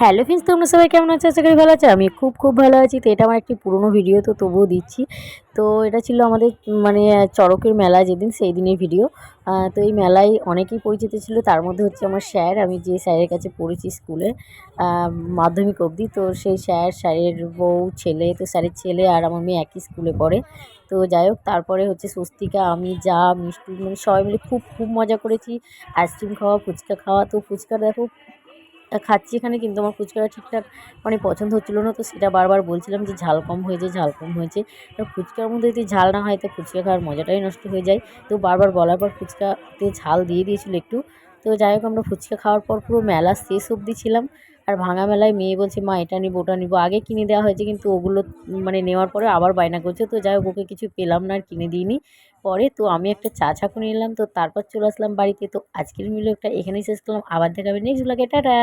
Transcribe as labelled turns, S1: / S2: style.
S1: Hello friends, তোমরা সবাই কেমন আছো? আশা করি ভালো আছো। আমি খুব ভালো আছি। তো এটা আমার একটি পুরনো ভিডিও, তো তবুও দিচ্ছি। তো এটা ছিল আমাদের মানে চড়কের মেলা যেদিন, সেই দিনের ভিডিও। তো এই মেলায় অনেকেই পরিচিত ছিল, তার মধ্যে হচ্ছে আমার স্যার। আমি যে স্যারের কাছে পড়েছি স্কুলে মাধ্যমিক অবধি, তো সেই স্যারের বউ, ছেলে, তো স্যারের ছেলে আর আমার মেয়ে একই স্কুলে পড়ে। তো যাই হোক, তারপরে হচ্ছে স্বস্তিকা, আমি, যা মিষ্টি, মানে সবাই মিলে খুব মজা করেছি। আইসক্রিম খাওয়া, ফুচকা খাওয়া। তো ফুচকা দেখো খাচ্ছি এখানে, কিন্তু আমার ফুচকাটা ঠিকঠাক মানে পছন্দ হচ্ছিলো না। তো সেটা বারবার বলছিলাম যে ঝাল কম হয়েছে, ঝাল কম হয়েছে। এবার ফুচকার মধ্যে যদি ঝাল না হয় তো ফুচকা খাওয়ার মজাটাই নষ্ট হয়ে যায়। তো বারবার বলার পর ফুচকাতে ঝাল দিয়ে দিয়েছিল একটু। তো যাই হোক, আমরা ফুচকা খাওয়ার পর পুরো মেলা শেষ অবধি ছিলাম। আর ভাঙা মেলায় মেয়ে বলছে, মা এটা নিবো ওটা নিবো। আগে কিনে দেওয়া হয়েছে, কিন্তু ওগুলো মানে নেওয়ার পরে আবার বায়না করছে। তো যাই হোক, ওকে কিছু পেলাম না আর কিনে দিইনি। পরে তো আমি একটা ছাঁকুনি নিলাম, তো তারপর চলে আসলাম বাড়িতে। তো আজকের ভিডিওটা এখানেই শেষ করলাম। আবার দেখা হবে নেক্সট ব্লগে। টাটা।